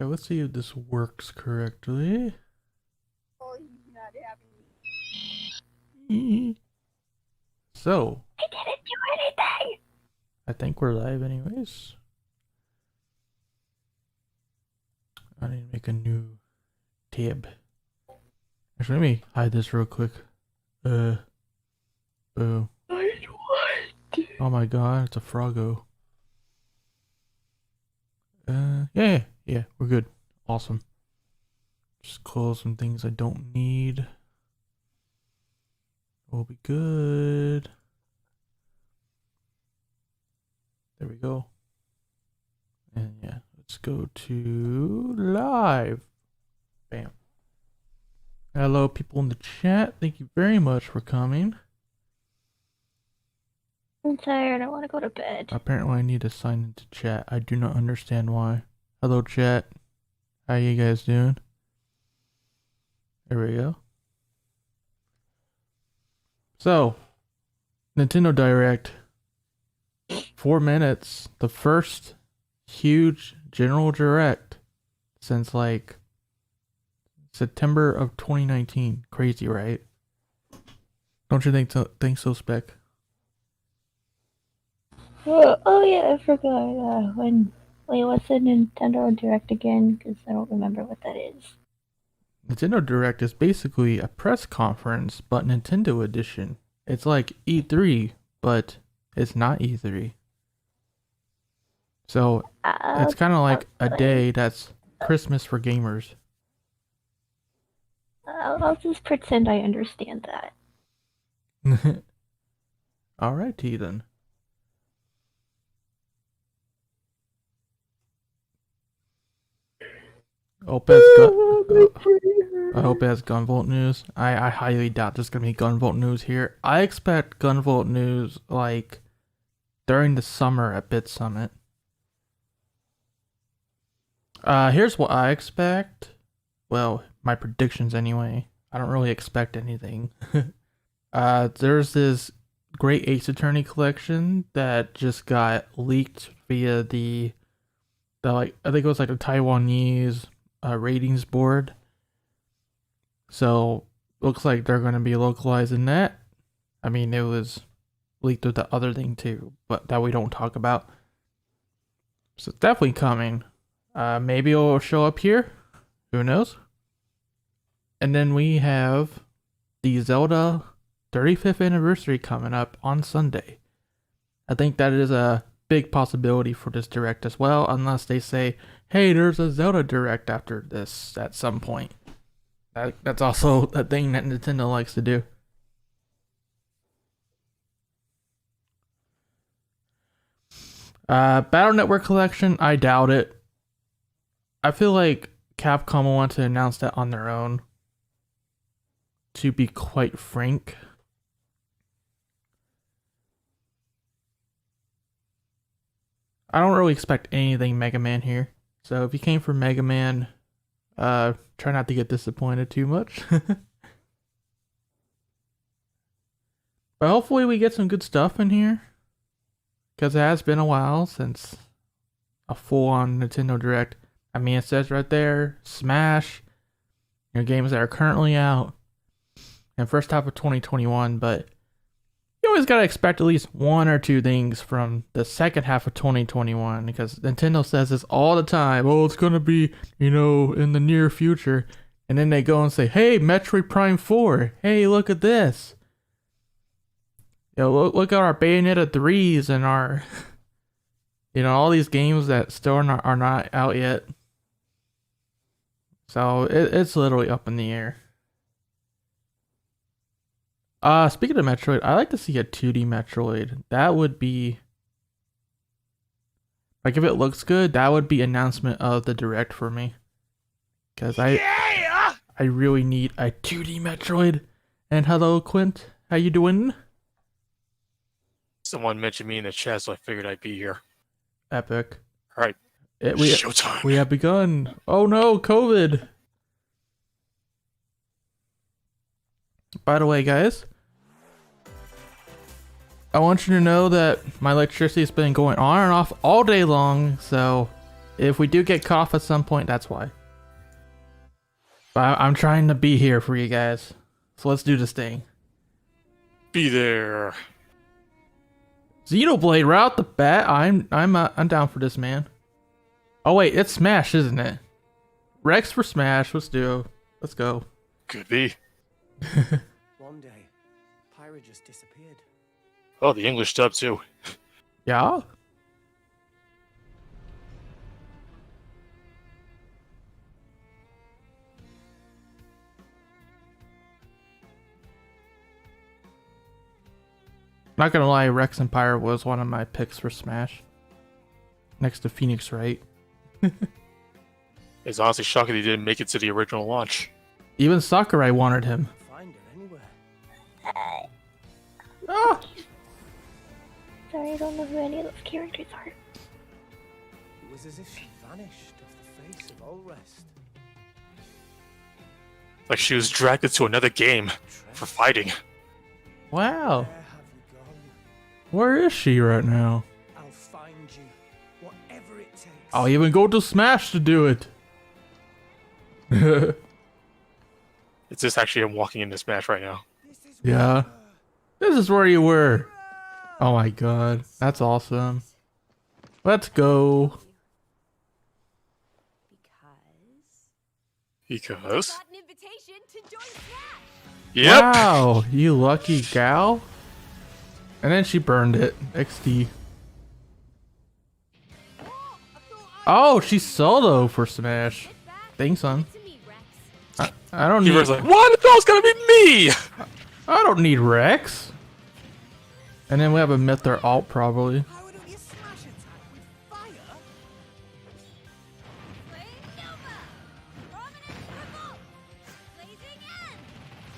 Okay, let's see if this works correctly. Oh, he's not having So, I didn't do anything. I think we're live anyways. I need to make a new tab. Actually, let me hide this real quick. Boo. Oh my god, it's a froggo. Yeah, we're good. Awesome. Just close some things I don't need. We'll be good. There we go. And yeah, let's go to live. Bam. Hello, people in the chat. Thank you very much for coming. I'm tired. I want to go to bed. Apparently, I need to sign into chat. I do not understand why. Hello, chat. How you guys doing? There we go. So, Nintendo Direct. 4 minutes. The first huge general direct since like September of 2019. Crazy, right? Don't you think so, Spec? Oh yeah, I forgot. Wait, what's the Nintendo Direct again? Because I don't remember what that is. Nintendo Direct is basically a press conference, but Nintendo edition. It's like E3, but it's not E3. So it's kind of like a day that's Christmas for gamers. I'll just pretend I understand that. Alrighty then. Hope it's I hope it has Gunvolt news. I highly doubt there's gonna be Gunvolt news here. I expect Gunvolt news like during the summer at Bit Summit. Here's what I expect. Well, my predictions anyway. I don't really expect anything. There's this Great Ace Attorney collection that just got leaked via the like I think it was like a Taiwanese ratings board. So looks like they're going to be localizing that. I mean, it was leaked with the other thing too, but that we don't talk about. So it's definitely coming. Maybe it'll show up here. Who knows? And then we have the Zelda 35th anniversary coming up on Sunday. I think that is a big possibility for this direct as well, unless they say, hey, there's a Zelda direct after this at some point. That's also a thing that Nintendo likes to do. Battle Network Collection, I doubt it. I feel like Capcom will want to announce that on their own, to be quite frank. I don't really expect anything Mega Man here. So if you came for Mega Man, try not to get disappointed too much. But hopefully we get some good stuff in here. Because it has been a while since a full-on Nintendo Direct. I mean, it says right there, Smash, games that are currently out, and first half of 2021, but you always gotta expect at least one or two things from the second half of 2021, because Nintendo says this all the time. Oh, it's gonna be, in the near future. And then they go and say, hey, Metroid Prime 4. Hey, look at this. Look at our Bayonetta 3s and our, all these games that still are not out yet. So it's literally up in the air. Speaking of Metroid, I like to see a 2D Metroid. That would be like, if it looks good, that would be announcement of the direct for me. Cause I really need a 2D Metroid. And hello, Quint, how you doing? Someone mentioned me in the chat, so I figured I'd be here. Epic. All right, showtime. We have begun. Oh no, COVID. By the way, guys, I want you to know that my electricity has been going on and off all day long, so If we do get cough at some point, that's why. But I'm trying to be here for you guys. So let's do this thing. Be there. Xenoblade right out the bat. I'm down for this, man. Oh wait, it's Smash, isn't it? Rex for Smash. Let's go. Could be. One day, Pyra just disappeared. Oh, the English dub too. Yeah. Not gonna lie, Rex and Pyra was one of my picks for Smash. Next to Phoenix Wright. It's honestly shocking he didn't make it to the original launch. Even Sakurai wanted him. Find her anywhere. Ah! Sorry, I don't know who any of those characters are. It was as if she vanished off the face of all rest. Like she was dragged into another game for fighting. Wow. Where have you gone? Where is she right now? I'll find you, whatever it takes. I'll even go to Smash to do it. It's just actually him walking into Smash right now. This is Yeah. This is where you were. Oh my god. That's awesome. Let's go. Because? Got an invitation to join Smash. Yep. Wow, you lucky gal. And then she burned it. XD. Oh, she's solo for Smash. Thanks, son. To me, Rex. I don't need. Keeper's like, what? No, it's gonna be me! I don't need Rex. And then we have a Myth or alt probably. How would you smash attack with fire? Flame Nova. Prominent Ripple. Blazing End.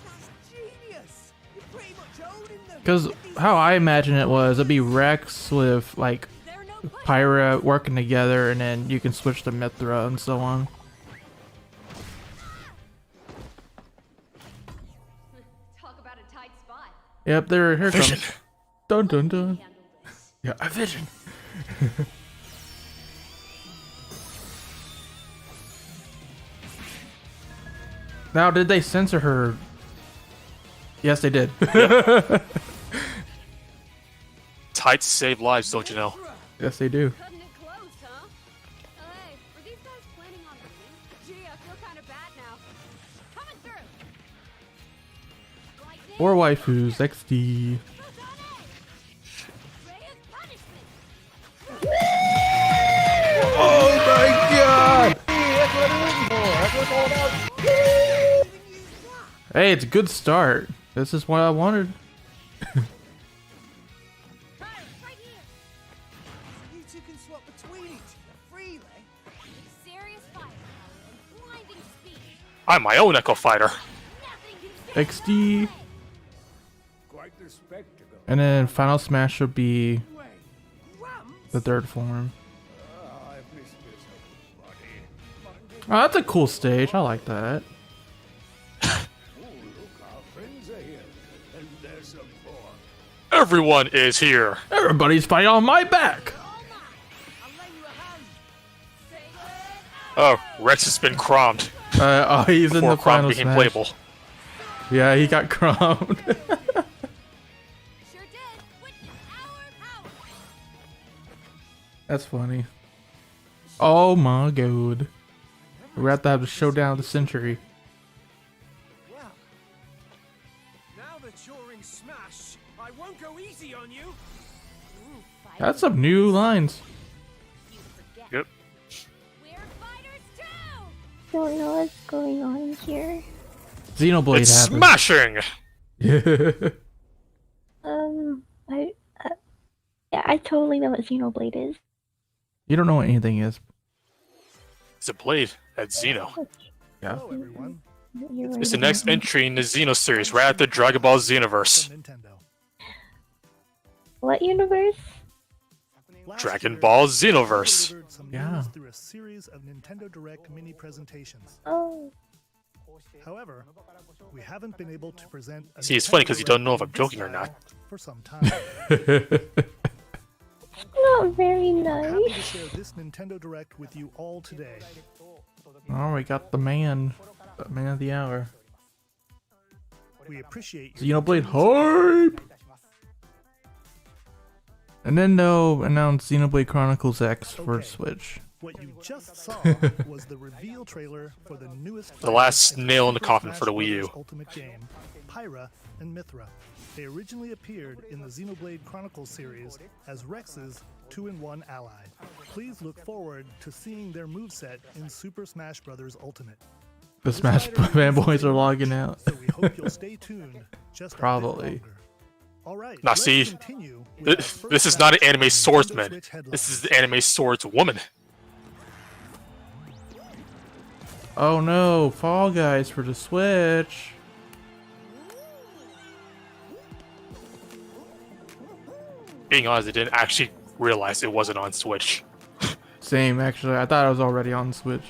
That's genius! You're pretty much owning them. Because how I imagine it was, it'd be Rex with like They're no good. Pyra working together, and then you can switch to Mithra and so on. Talk about a tight spot. Yep, here Vision. comes. Dun dun dun. Handle this. Yeah, a vision. Now, did they censor her? Yes, they did. Tights save lives, don't you know? Yes, they do. Cutting it close, huh? Hey, were these guys planning on leaving? Gee, I feel kind of bad now. Coming through. Lightning. Or waifus, XD. Ray of punishment. Oh my god! Hey, it's a good start. This is what I wanted. Right here. You two can swap between each other freely. Serious fire and blinding speed. I'm my own Echo Fighter. Nothing can stand XD. Quite the spectacle. And then Final Smash would be Wait, Ramps? the third form. I've missed this whole body. Oh, that's a cool stage. I like that. Oh, look, our friends are here. And there's some more. Everyone is here. Everybody's fighting on my back. all mine. I'll lend you a hand. Say it. Oh, Rex has been crommed Oh, he's in before the Crom Final became Smash. playable. Yeah, he got crowned. Sure did. Witness our power. That's funny. Oh my god. We're about to have a showdown of the century. Well, now that you're in Smash, I won't go easy on you. Ooh, fight. That's some new lines. You forget. Yep. We're fighters too. Don't know what's going on here. Xenoblade It's happened. smashing! Yeah, I totally know what Xenoblade is. You don't know what anything is. It's a blade at Xeno. Yeah. Hello, everyone. You're right It's the about next that. entry in the Xeno series, right after Dragon Ball Xenoverse. From Nintendo. What universe? Last Dragon year, Ball Nintendo Xenoverse. delivered some Yeah. news through a series of Nintendo Direct mini presentations. Oh, However, we haven't been able to present. A See, it's funny Nintendo 'cause you don't know if I'm Direct joking or in not. this style for some time. no, not very Happy to nice. share this Nintendo Direct with you all today. Oh, we got the man of the hour. We appreciate your Xenoblade hype! Nintendo announced Xenoblade Chronicles X for Okay. Switch. What you just saw was the reveal trailer for the newest The last fighters in nail in the Super coffin Smash for the Wii U. Bros. Ultimate game, Pyra and Mithra. They originally appeared in the Xenoblade Chronicles series as Rex's 2-in-1 ally. Please look forward to seeing their moveset in Super Smash Bros. Ultimate. The Smash fanboys are logging out. So we hope you'll stay tuned just Probably. a bit longer. All right. Now, let's see, continue with our This first is not an batch anime of Nintendo swordsman. Switch headlines. This is the anime swordswoman. Oh no, Fall Guys for the Switch. Being honest, I didn't actually realize it wasn't on Switch. Same, actually. I thought it was already on Switch.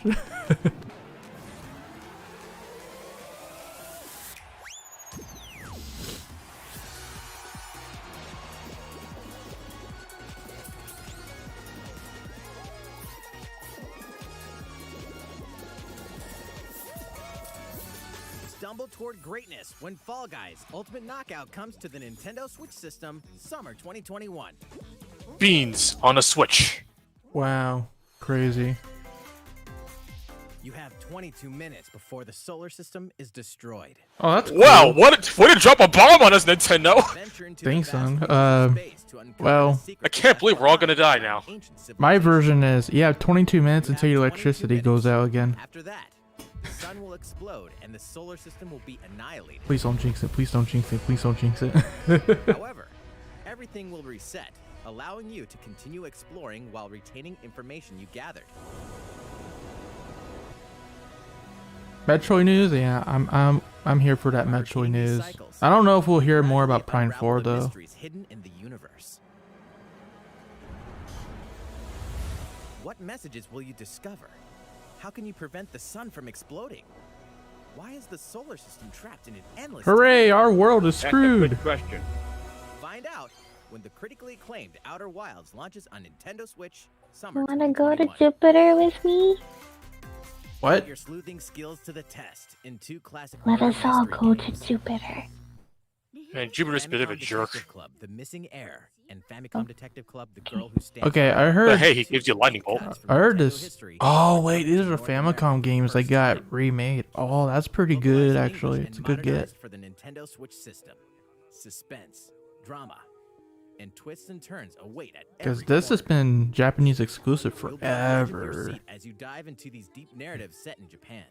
Stumble toward greatness when Fall Guys Ultimate Knockout comes to the Nintendo Switch system summer 2021. Beans on a Switch. Wow, crazy. You have 22 minutes before the solar system is destroyed. Oh, that's Wow, cool. what to drop a bomb on us, Nintendo! Venture into Thanks, the vast son. reaches of space to uncover well, the secrets I can't believe left we're all gonna behind die now. by ancient My civilizations. version is, you have 22 minutes You until your have 22 electricity goes minutes. out again. After that, the sun will explode and the solar system will be annihilated. Please don't jinx it, please don't jinx it, please don't jinx it. However, everything will reset, allowing you to continue exploring while retaining information you gathered. Metroid news? Yeah, I'm here for that Metroid news. I don't know if we'll hear more about Prime 4 Unravel the though. mysteries hidden in the universe. What messages will you discover? How can you prevent the sun from exploding? Why is the solar system trapped in an endless Hooray, our world is screwed. question. Find out when the critically acclaimed Outer Wilds launches on Nintendo Switch summer Wanna go to 2021. Jupiter with me? Put What? your sleuthing skills to the test in 2 classic Let murder us all mystery go games. to Jupiter. Man, Jupiter's a bit of a Famicom jerk. Detective Club, The Missing Heir, and Famicom Detective Club, The Girl Who Stands. Okay, I But heard. hey, he gives you a lightning bolt. I heard this. Oh wait, these are Famicom games that got remade. Oh, that's pretty good actually. It's a good get. For the Nintendo Switch system. Suspense, drama, and twists and turns await at Because every this has corner. been Japanese exclusive You'll be on the edge of your forever. seat as you dive into these deep narratives set in Japan.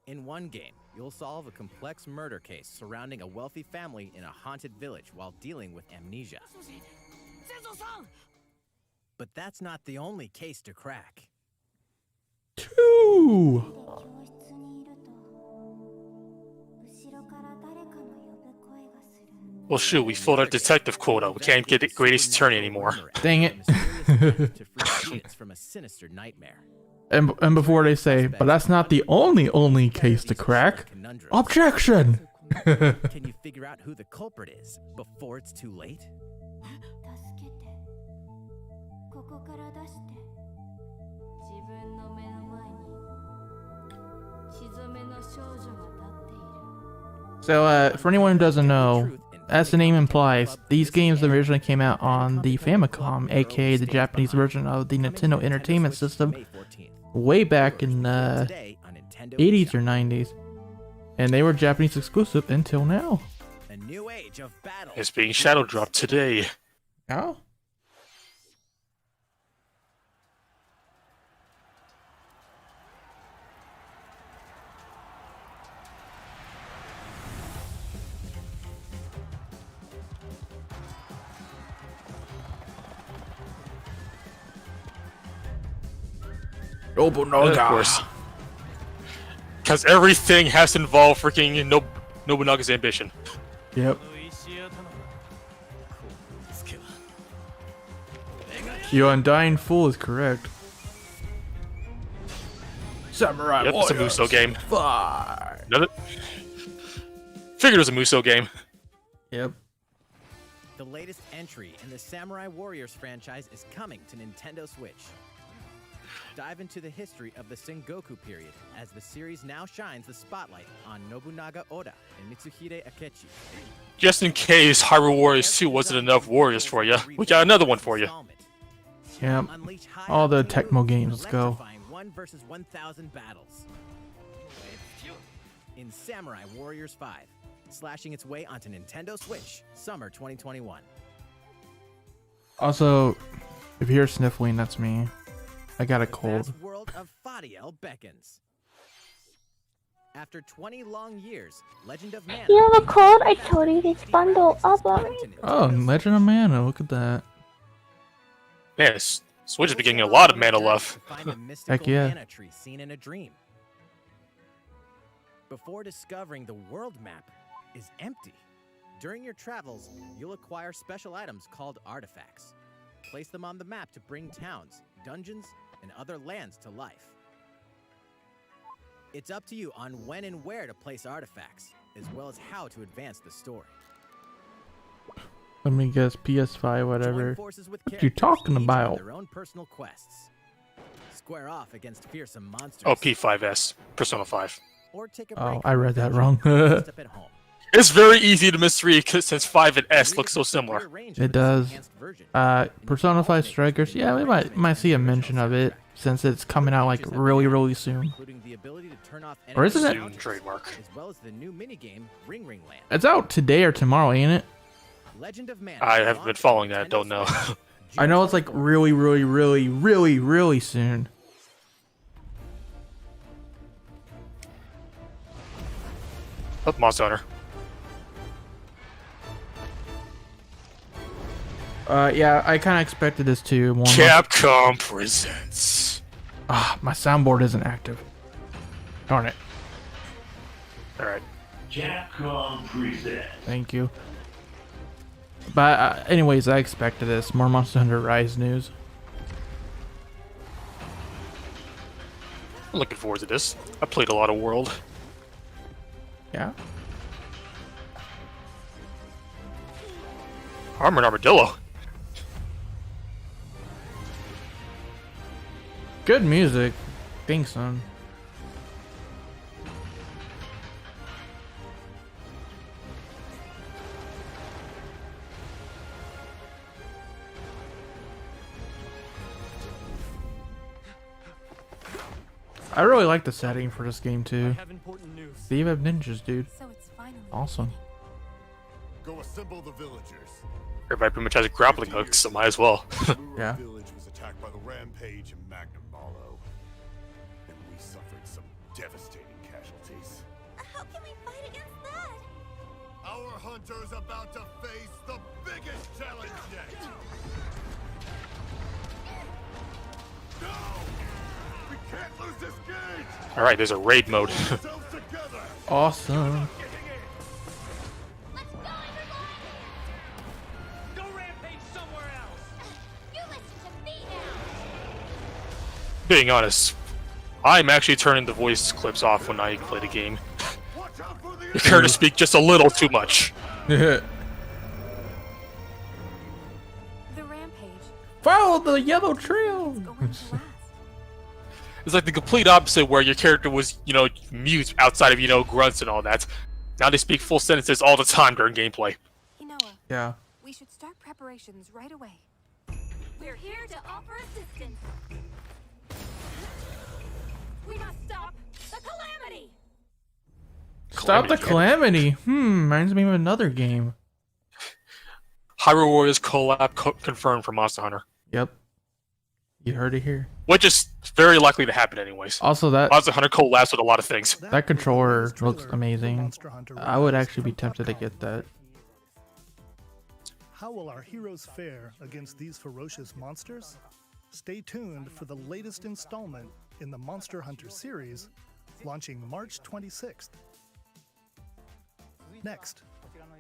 In one game, you'll solve a complex murder case surrounding a wealthy family in a haunted village while dealing with amnesia. But that's not the only case to crack. 2. Well, shoot, we filled our detective quota. We can't get the greatest attorney anymore. Dang it. To free kids from a sinister nightmare. And before they say, but that's not the only case to crack. Objection. Can you figure out who the culprit is before it's too late? So, for anyone who doesn't know, as the name implies, these games originally came out on the Famicom, aka the Japanese version of the Nintendo Entertainment System, way back in the 80s or 90s. And they were Japanese exclusive until now. A new age of battle. It's being shadow dropped today. Oh? Of course. Because everything has to involve freaking Nobunaga's ambition. Yep. Your Undying Fool is correct. Samurai Yep, it's a Warriors. Muso game. Fire. Another... Figured it was a Muso game. Yep. The latest entry in the Samurai Warriors franchise is coming to Nintendo Switch. Dive into the history of the Sengoku period as the series now shines the spotlight on Nobunaga Oda and Mitsuhide Akechi. Just in case Hyrule Warriors 2 wasn't enough Warriors for you, we got another one for you. Yep. All the Tecmo games, let's go. 1 versus 1,000 battles. In Samurai Warriors 5, slashing its way onto Nintendo Switch, summer 2021. Also, if you hear sniffling, that's me. I got a The cold. vast world of Fadiel beckons. After 20 long years, Legend of Mana. You have a cold? I told you to bundle up already. Oh, Legend of Mana, look at that. Man, Switch is beginning a lot of mana love. Heck yeah. Mana tree seen in a dream. Before discovering the world map is empty. During your travels, you'll acquire special items called artifacts. Place them on the map to bring towns, dungeons, and other lands to life. It's up to you on when and where to place artifacts, as well as how to advance the story. Let me guess, PS5, Join whatever. forces with What you characters, talking each on about? their own personal quests. Square off against fearsome monsters. Oh, P5S, Persona 5. Or take a Oh, break I from read that adventure wrong. and step at home. It's very easy to misread since 5 and S look so similar. It does. Persona 5 Strikers, yeah, we might see a mention of it since it's coming out like really soon. Or isn't it? Soon trademark. As well as the new minigame Ring Ring Land. It's out today or tomorrow, ain't it? Legend of Mana. I haven't been following that, don't know. I know it's like really soon. Oh, Monster Hunter. Yeah, I kind of expected this too. Capcom presents. Ah, my soundboard isn't active. Darn it. Alright. Capcom presents. Thank you. But anyways, I expected this. More Monster Hunter Rise news. I'm looking forward to this. I played a lot of World. Yeah. Armored Armadillo. Good music. Thanks, son. I really like the setting for this game too. have important news. They even have ninjas, dude. So it's finally Awesome. Go assemble the villagers. Everybody pretty much has a grappling hook, so might as well. Yeah. The village was attacked by the Rampage and Magnum Malo, and we suffered some devastating casualties. How can we fight against that? Our hunter's about to face the biggest challenge yet. No! We can't lose this gate! Alright, there's a raid mode. Ourselves together! Awesome. Let's go, everyone! Go rampage somewhere else. You listen to me now. Being honest, I'm actually turning the voice clips off when I play the game. Watch out for the Your characters speak just a little too much. The rampage Follow the yellow trail. is going to last. It's like the complete opposite where your character was, mute outside of, grunts and all that. Now they speak full sentences all the time during gameplay. Hinoa, Yeah. we should start preparations right away. We're here to offer assistance. We must stop the calamity. Stop the Calamity. calamity. Reminds me of another game. Hyrule Warriors collab confirmed for Monster Hunter. Yep. You heard it here. Which is very likely to happen anyways. Also, that Monster Hunter collabs with a lot of things. That controller was the looks trailer for amazing. Monster Hunter I would Rise actually be from tempted to Capcom. get that. How will our heroes fare against these ferocious monsters? Stay tuned for the latest installment in the Monster Hunter series, launching March 26th. Next,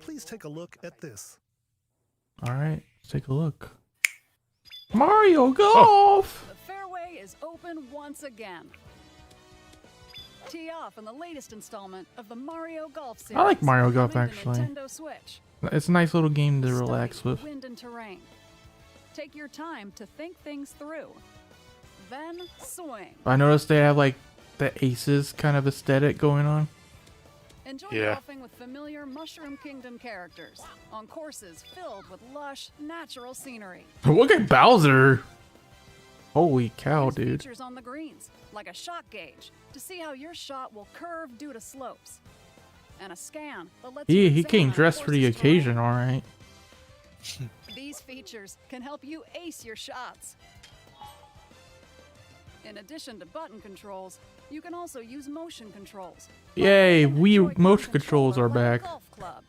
please take a look at this. All right, let's take a look. Mario Golf. The fairway is open once again. Tee off in the latest installment of the Mario Golf series. I like Mario Golf, coming to actually. Nintendo Switch. It's a nice little game to Study relax with. wind and terrain. Take your time to think things through. Then swing. I noticed they have like the Aces kind of aesthetic going on. Enjoy Yeah. golfing with familiar Mushroom Kingdom characters on courses filled with lush, natural scenery. Look at Bowser. Holy cow, Use dude. features on the greens, like a shot gauge, to see how your shot will curve due to slopes. And a scan that lets you He came examine dressed for the course's terrain. occasion, alright. These features can help you ace your shots. In addition to button controls, you can also use motion controls. Yay, Like a Wii Joy-Con motion controls are controller like a back. golf club.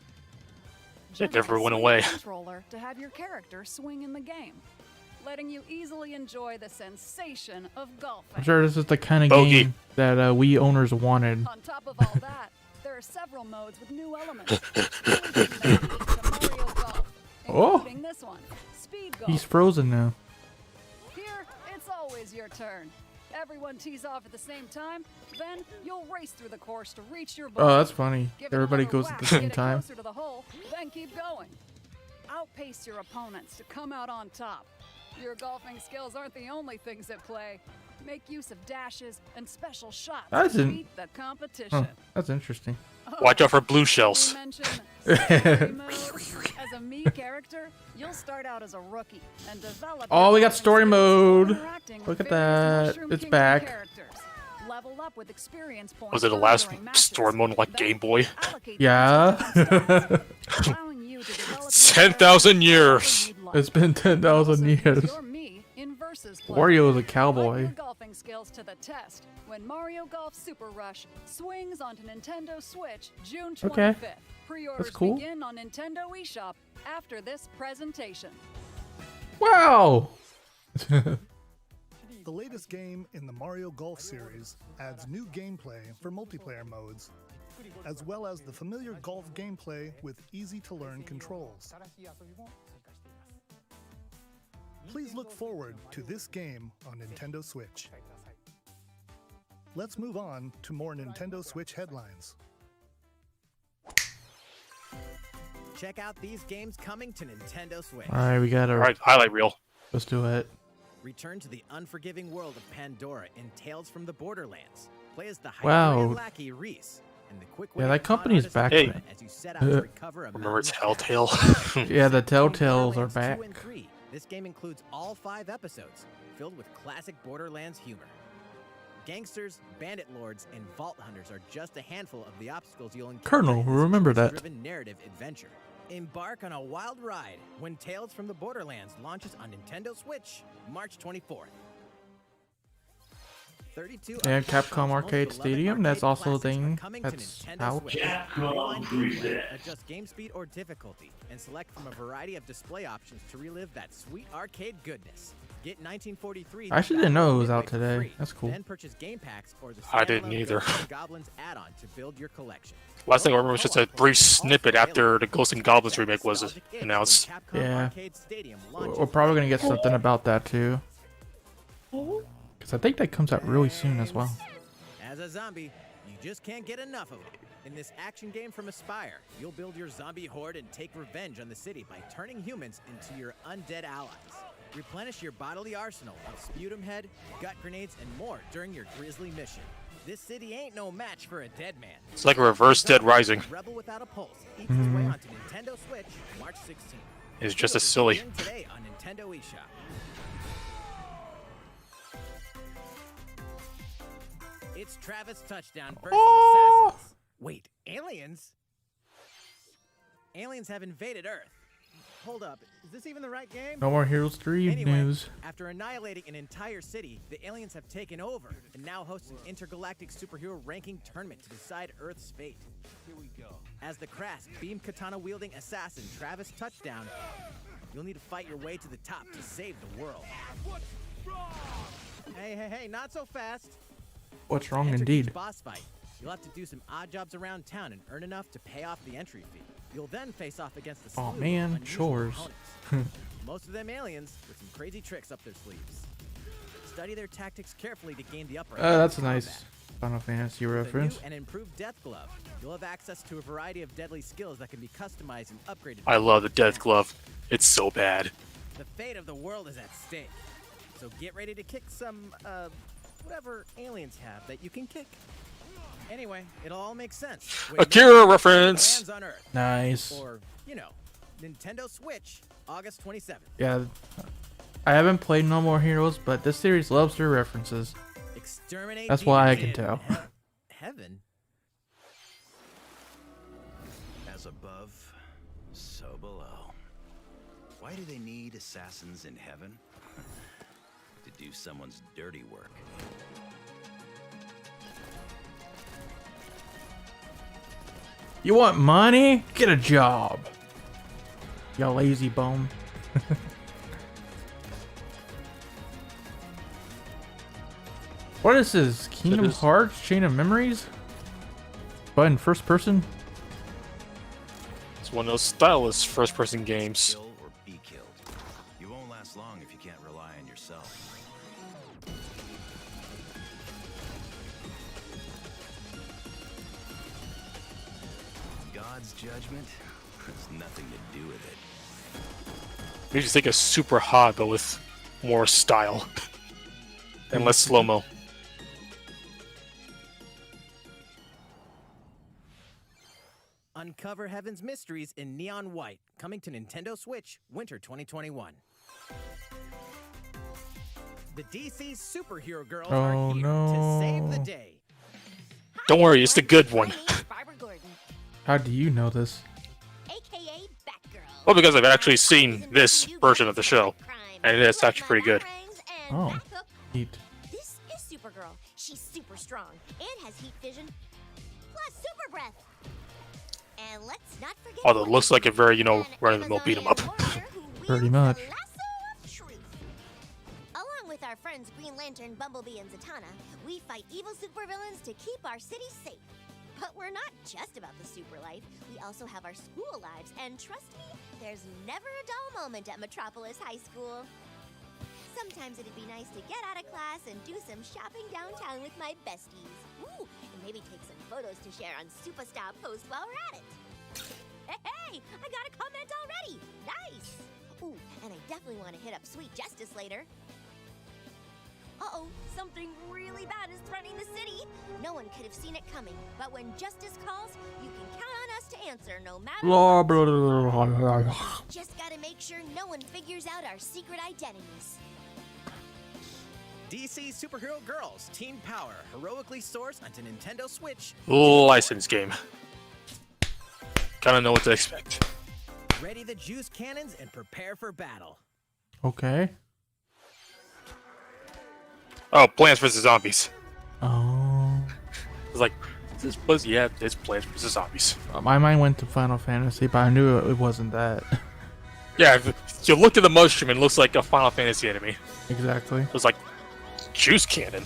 It never Just went use away. the controller to have your character swing in the game, letting you easily enjoy the sensation of golfing. I'm sure this is the kind of Bogey. game that Wii owners wanted. On top of all that, there are several modes with new elements. Really to Mario Golf, Oh. including this one, Speed Golf. He's frozen now. Here, it's always your turn. Everyone tees off at the same time, then you'll race through the course to reach your ball. Oh, that's funny. Give it Everybody another goes at whack the to same get it time. closer to the hole, then keep going. Outpace your opponents to come out on top. Your golfing skills aren't the only things at play. Make use of dashes and special shots That's to in- beat the competition. Huh, that's interesting. Watch out for blue Did we shells. mention story mode? As a Mii character, you'll start out as a rookie and develop. Oh, your we got golfing story skills mode. while interacting Look with at various that. Mushroom It's Kingdom back. characters. Level up with experience points Was it the earned last during matches. story mode like Then Game Boy? allocate Yeah. them to different stats, allowing you to develop your 10,000 character years. however you'd like. It's been 10,000 Also use years. your Mii in versus play. Wario is a Put cowboy. your golfing skills to the test when Mario Golf Super Rush swings onto Nintendo Switch June 25th. Okay. Pre-orders cool. begin on Nintendo eShop after this presentation. Wow. The latest game in the Mario Golf series adds new gameplay for multiplayer modes, as well as the familiar golf gameplay with easy-to-learn controls. Please look forward to this game on Nintendo Switch. Let's move on to more Nintendo Switch headlines. Check out these games coming to Nintendo Switch. Alright, we got our. Alright, highlight reel. Let's do it. Return to the unforgiving world of Pandora in Tales from the Borderlands. Play as the Wow. Hyperion lackey Reese. And the quick Yeah, that company's back Hey. then. as you set out to recover a Remember mountain of Telltale? Yeah, the In Telltales are Borderlands back. 2 and 3, this game includes all 5 episodes, filled with classic Borderlands humor. Gangsters, bandit lords, and vault hunters are just a handful of the obstacles you'll encounter Colonel, in this remember that. choice-driven narrative adventure. Embark on a wild ride when Tales from the Borderlands launches on Nintendo Switch, March 24th. 32 Yeah, of Capcom Capcom's most Arcade beloved Stadium, that's arcade also a classics are thing coming to that's Nintendo out. Switch. Rewind gameplay, adjust game speed or difficulty, and select from a variety of display options to relive that sweet arcade goodness. Get 1943. I actually didn't know it was out for today. free. That's cool. Then purchase game packs or the I didn't standalone either. Ghosts and Goblins add-on to build your collection. Last thing I remember was just a brief snippet after the Ghosts and Goblins remake was announced. Yeah. We're probably gonna get something about that too. Because I think that comes out really soon as well. As a zombie, you just can't get enough of it. In this action game from Aspire, you'll build your zombie horde and take revenge on the city by turning humans into your undead allies. Replenish your bodily arsenal of sputum head, gut grenades, and more during your grisly mission. This city ain't no match for a dead man. It's like a reverse Dead Rising. Rebel Without a Pulse eats its way onto Nintendo Switch March 16th. It's just as Pre-orders silly. begin today on Nintendo eShop. It's Travis Touchdown versus Assassins. Wait, aliens? Aliens have invaded Earth. Hold up, is this even the right game? No more Heroes 3 Anyway, news. after annihilating an entire city, the aliens have taken over and now host an intergalactic superhero ranking tournament to decide Earth's fate. Here we go. As the crass, beam katana-wielding assassin Travis Touchdown, you'll need to fight your way to the top to save the world. Hey, not so fast. What's wrong Enter indeed? each boss fight. You'll have to do some odd jobs around town and earn enough to pay off the entry fee. You'll then face off against the Aw, slew of man, unusual chores. opponents. Most of them aliens with some crazy tricks up their sleeves. Study their tactics carefully to gain the upper hand. That's in nice. combat. Final Fantasy With a new reference. and improved Death Glove, you'll have access to a variety of deadly skills that can be customized and upgraded. I love the Death Glove. It's so bad. The fate of the world is at stake. So get ready to kick some, whatever aliens have that you can kick. Anyway, it'll all make sense. when Akira Nintendo reference. lands on Earth. Nice. Or, you know, Nintendo Switch, August 27th. Yeah. I haven't played No More Heroes, but this series loves their references. Exterminate That's why I demons can in tell. Heaven? As above, so below. Why do they need assassins in heaven? To do someone's dirty work. You want money? Get a job. You lazy bum. What is this? Kingdom is- Hearts? Chain of Memories? But in first person? It's one of those stylish first-person games. Kill or be killed. You won't last long if you can't rely on yourself. God's judgment has nothing to do with it. Makes you think of Super Hot, but with more style and less slow-mo. Uncover Heaven's mysteries in neon white, coming to Nintendo Switch, winter 2021. The DC superhero girls are Oh, here no. to save the day. Don't worry, it's the good one. How do you know this? AKA Batgirl. Well, because I've actually seen this version of the show, and it's actually pretty good. Oh, neat. This is Supergirl. She's super strong and has heat vision, plus super breath. And let's not forget. Although it looks like a very, you know, run-of-the-mill beat 'em up. Pretty much. Along with our friends Green Lantern, Bumblebee, and Zatanna, we fight evil supervillains to keep our city safe. But we're not just about the super life. We also have our school lives, and trust me, there's never a dull moment at Metropolis High School. Sometimes it'd be nice to get out of class and do some shopping downtown with my besties. Ooh, and maybe take some photos to share on Superstar Post while we're at it. Hey, I got a comment already. Nice. Ooh, and I definitely want to hit up Sweet Justice later. Uh-oh, something really bad is threatening the city. No one could have seen it coming, but when justice calls, you can count on us to answer no matter Blah, what. blah, blah, blah, blah, blah. Just gotta make sure no one figures out our secret identities. DC Superhero Girls Teen Power heroically sourced onto Nintendo Switch. License game. Kinda know what to expect. Ready the juice cannons and prepare for battle. Okay. Oh, Plants vs. Zombies. Oh. It's like, is this yeah, it's Plants vs. Zombies. My mind went to Final Fantasy, but I knew it wasn't that. Yeah, if you looked at the mushroom, it looks like a Final Fantasy enemy. Exactly. It was like, juice cannon.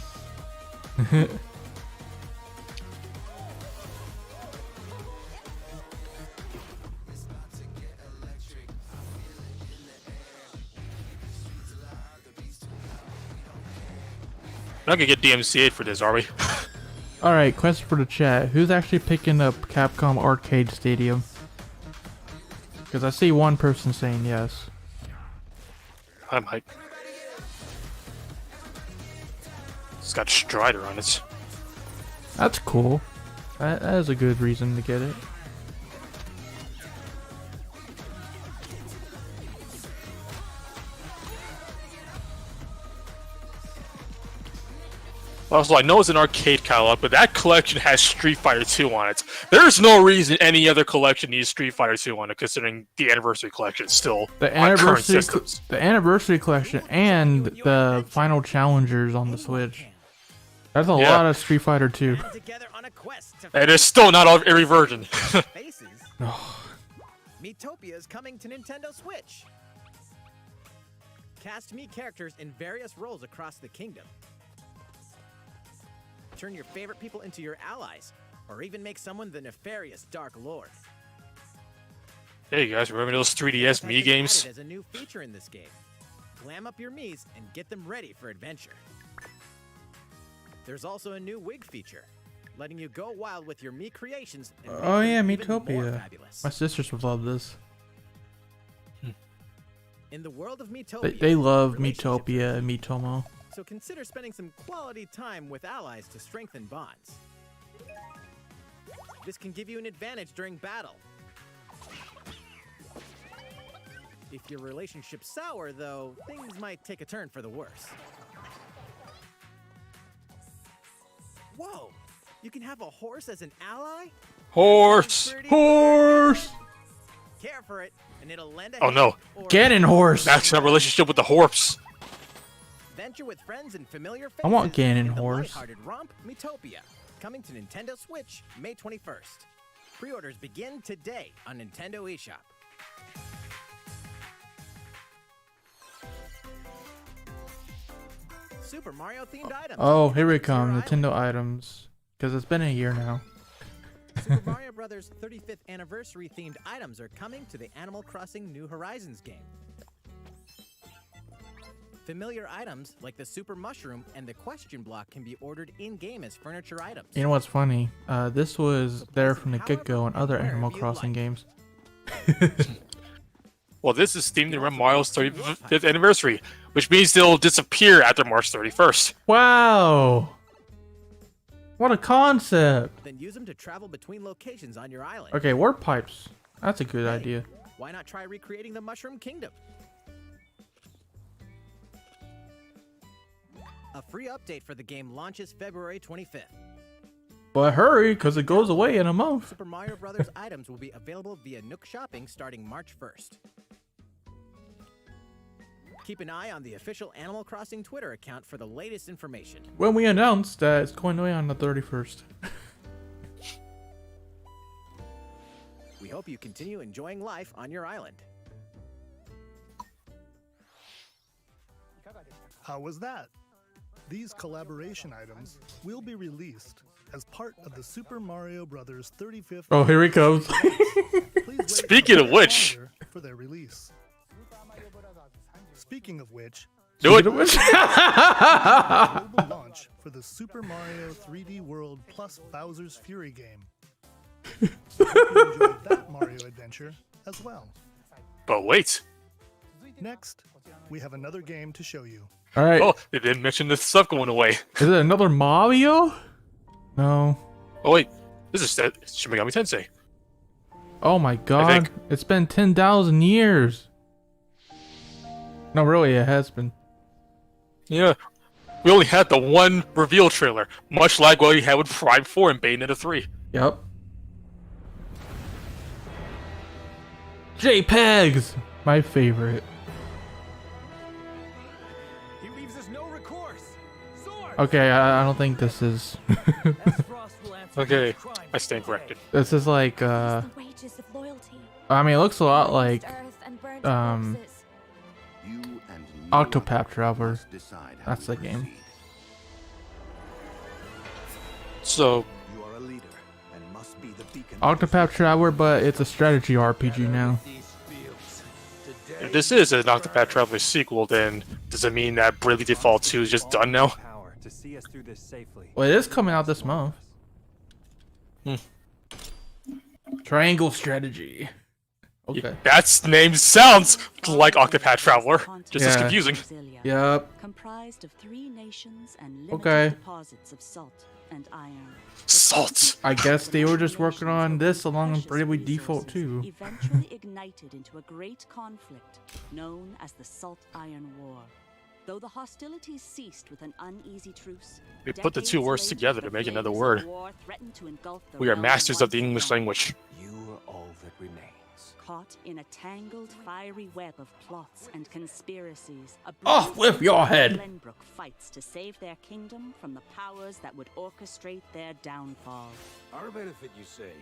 We're not gonna get DMCA'd for this, are we? Alright, question for the chat. Who's actually picking up Capcom Arcade Stadium? Because I see one person saying yes. I might. It's got Strider on it. That's cool. That is a good reason to get it. Also, I know it's an arcade catalog, but that collection has Street Fighter 2 on it. There's no reason any other collection needs Street Fighter 2 on it, considering the Anniversary Collection is still The on current anniversary, systems. the anniversary collection, and the final challengers on the Switch. That's a Yeah. lot of Street Fighter 2. Band together on a quest to And it's still not every version. faces. Miitopia is coming to Nintendo Switch. Cast Mii characters in various roles across the kingdom. Turn your favorite people into your allies, or even make someone the nefarious Dark Lord. Hey guys, remember those 3DS Tech Mii is games? added as a new feature in this game. Glam up your Miis and get them ready for adventure. There's also a new wig feature, letting you go wild with your me creations. And make Oh them yeah, even more Metopia. fabulous. My sisters would love this. In the world of Metopia, They love relationships Metopia are and key. Mitomo. So consider spending some quality time with allies to strengthen bonds. This can give you an advantage during battle. If your relationship's sour, though, things might take a turn for the worse. Whoa! You can have a horse as an ally? Horse. Pretty Horse! care for it, and it'll lend a Oh, hand no. or Ganon horse! Maxing that relationship with the horse. venture with friends and familiar faces I want Ganon in the horse. lighthearted romp Metopia, coming to Nintendo Switch May 21st. Pre-orders begin today on Nintendo eShop. Super Mario themed items. Oh, here we It's your come. island. Nintendo items. Because it's been a year now. Super Mario Bros. 35th anniversary themed items are coming to the Animal Crossing New Horizons game. Familiar items like the Super Mushroom and the Question Block can be ordered in-game as furniture items. You know what's funny? This was there from the get-go in other Animal Crossing games. Well, this is themed around Mario's 35th anniversary, which means they'll disappear after March 31st. Wow! What a concept! Then use them to travel between locations on your island. Okay, warp pipes. That's a good Hey, idea. Why not try recreating the Mushroom Kingdom? A free update for the game launches February 25th. But hurry, because it goes away in a month. Super Mario Bros. Items will be available via Nook Shopping starting March 1st. Keep an eye on the official Animal Crossing Twitter account for the latest information. When we announced that it's going away on the 31st. We hope you continue enjoying life on your island. How was that? These collaboration items will be released as part of the Super Mario Bros. 35th. Oh, here he comes. Please wait Speaking for of which. calendar for their release. Speaking of which, Do it. global launch for the Super Mario 3D World plus Bowser's Fury game. Hope you enjoyed that Mario adventure as well. But wait. Next, we have another game to show you. Alright. Oh, they didn't mention this stuff going away. Is it another Mario? No. Oh, wait. This is Shin Megami Tensei. Oh my god. think. It's been 10,000 years. No, really, it has been. Yeah. We only had the one reveal trailer, much like what we had with Prime 4 and Bayonetta 3. Yep. JPEGs! My favorite. He leaves us no recourse. Sword! Okay, I don't think this is... Okay, I stand corrected. This is like, The wages of loyalty. I mean, it looks a lot like, Earth and burnt um, corpses. You and Octopath Traveler. must decide how That's to the game. proceed. So, You are a leader and must be the beacon. Octopath Traveler, but it's a strategy RPG now. if this is an Octopath Traveler sequel, then does it mean that Bravely Default 2 is just done now? Power to see us through this safely. Well, it is coming out this month. Triangle strategy. Okay. That name sounds like Octopath Traveler, just as Yeah. confusing. Yep. Comprised of 3 nations and limited Okay. deposits of salt and iron. Salt. I guess they were just working on this along with Bravely Default too. Eventually ignited into a great conflict known as the Salt Iron War. Though the hostilities ceased with an uneasy truce, They put the two decades words later, together the to make flames another of word. war threatened to engulf the We are realm masters of the once English again. language. You are all that remains. Caught in a tangled, fiery web of plots and conspiracies, a Off with your head! Glenbrook fights to save their kingdom from the powers that would orchestrate their downfall. Our benefit, you say?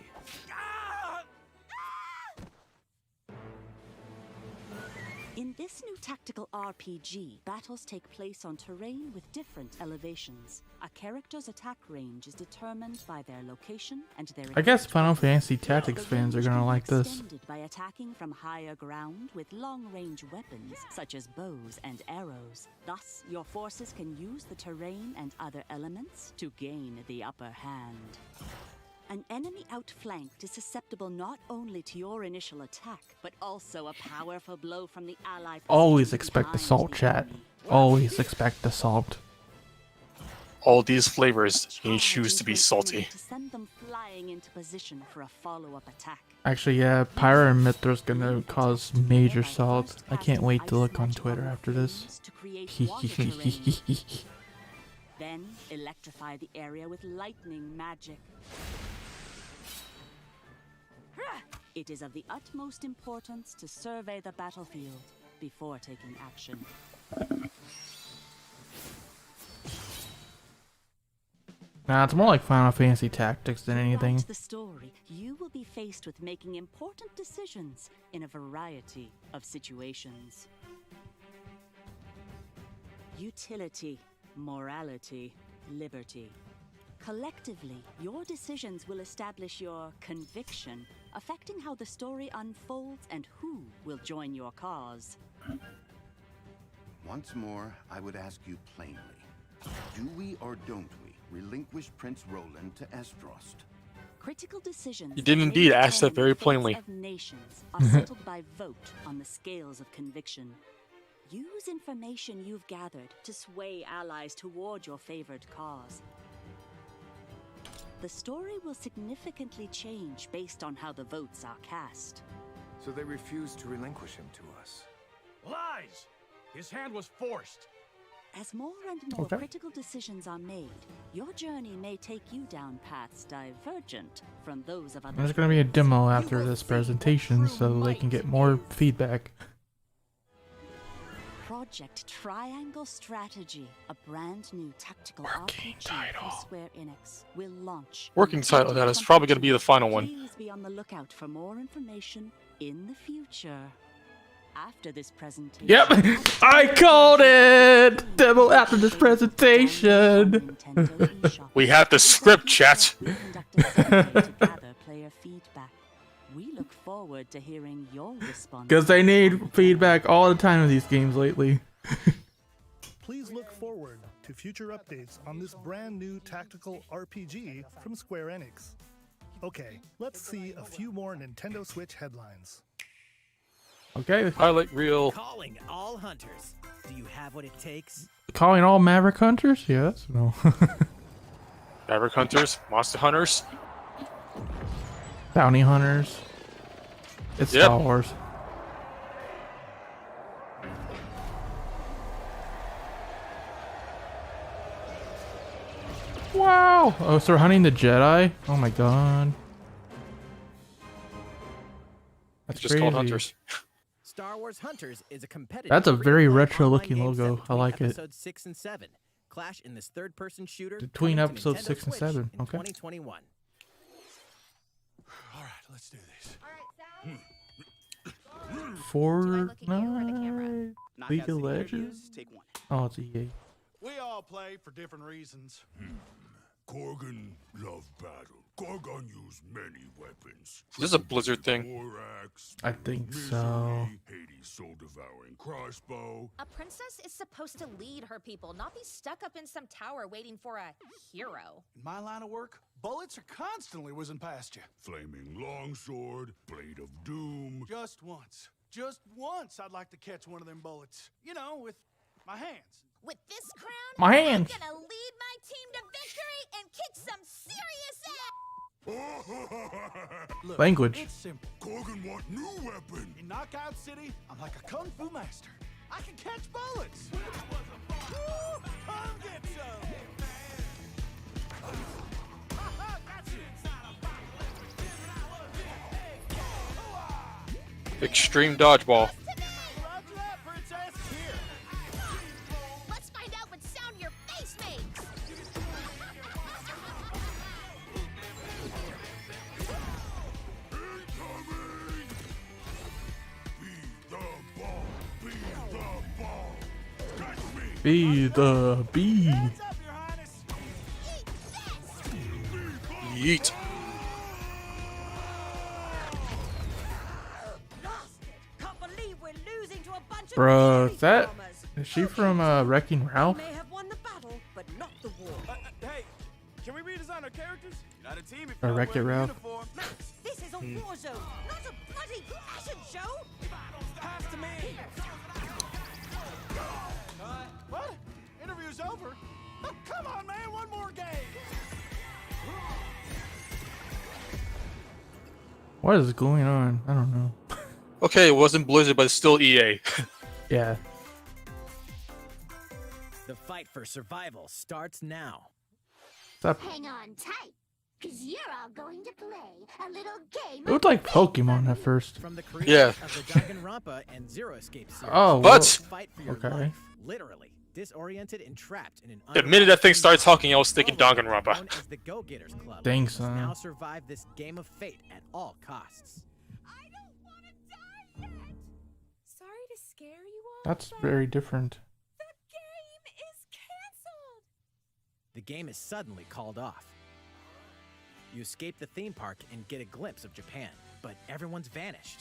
In this new tactical RPG, battles take place on terrain with different elevations. A character's attack range is determined by their location and their. I guess Final Fantasy Tactics fans are gonna like this. Extended by attacking from higher ground with long-range weapons such as bows and arrows. Thus, your forces can use the terrain and other elements to gain the upper hand. An enemy outflanked is susceptible not only to your initial attack, but also a powerful blow from the ally. Always expect assault, chat. Always expect assault. All these flavors, you choose to be salty. To send them flying into position for a follow-up attack. Actually, yeah, Pyra and Mithra's gonna cause major salt. I can't wait to look on Twitter after this. Then electrify the area with lightning magic. It is of the utmost importance to survey the battlefield before taking action. Nah, it's more like Final Fantasy Tactics than anything. Throughout the story, you will be faced with making important decisions in a variety of situations. Utility, morality, liberty. Collectively, your decisions will establish your conviction, affecting how the story unfolds and who will join your cause. Once more, I would ask you plainly, do we or don't we relinquish Prince Roland to Esdrost? Critical decisions. You did indeed ask that very plainly. Of nations are settled by vote on the scales of conviction. Use information you've gathered to sway allies toward your favored cause. The story will significantly change based on how the votes are cast. So they refused to relinquish him to us. Lies! His hand was forced. As more and more critical decisions are made, your journey may take you down paths divergent from those of others. There's gonna be a demo after this presentation so they can get more feedback. Project Triangle Strategy, a brand new tactical RPG from Square Enix, will launch. Working title, that is probably going to be the final one. Please be on the lookout for more information in the future. After this presentation. Yep, I called it! Demo after this presentation! We have the script, chat. We conduct a survey to gather player feedback. We look forward to hearing your response. Because they need feedback all the time in these games lately. Please look forward to future updates on this brand new tactical RPG from Square Enix. Okay, let's see a few more Nintendo Switch headlines. Okay. Highlight reel. Calling all hunters. Do you have what it takes? Calling all Maverick Hunters? Yes. No. Maverick Hunters, Monster Hunters. Bounty Hunters. It's Star Wars. Wow! Oh, so we're hunting the Jedi? Oh my god. That's just crazy. called Hunters. Star Wars Hunters is a competitive. That's a very free-roam retro-looking online game logo. set I like it. Episodes 6 and 7 clash in this third-person shooter Between coming to episodes Nintendo 6 and Switch 7. in Okay. 2021. All right, let's do this. Fortnite? League of Legends? Oh, it's EA. We all play for different reasons. Gorgon love battle. Gorgon use many weapons. This is a Blizzard thing. Borax, I think so. Hades soul-devouring crossbow. A princess is supposed to lead her people, not be stuck up in some tower waiting for a hero. In my line of work, bullets are constantly whizzing past you. Flaming longsword, blade of doom. Just once I'd like to catch one of them bullets. You know, with my hands. With this crown, My hands. I'm gonna lead my team to victory and kick some serious ass! Look, Language. It's simple. Gorgon want new weapon. In Knockout City, I'm like a kung fu master. I can catch bullets. Woo! Come get some. Extreme dodgeball. Let's find out what sound your face makes! Be the ball. Be Be the bee. Yeet. Bro, is she from Wrecking Ralph? May have won the battle, but not the war. Hey, can we redesign our characters? You're not a team if Or you Wreck-It don't wear a Ralph. uniform. This is a war zone, not a bloody fashion show. Pass to me. What? Interview's over? Oh, come on, man, one more game. What is going on? I don't know. Okay, it wasn't Blizzard, but it's still EA. Yeah. The fight for survival starts now. Stop. Hang on tight, because you're all going to play a little game. It looked like Pokemon at first. From the creators Yeah. of the Danganronpa and Zero Escape series. Oh, But- Fight for your okay. life, literally disoriented and trapped in an The minute that thing started talking, I was thinking Danganronpa. known as the Go-Getters Club. Dang, must son. now survive this game of fate at all costs. Sorry to scare you all. That's very different. The game is canceled. The game is suddenly called off. You escape the theme park and get a glimpse of Japan, but everyone's vanished.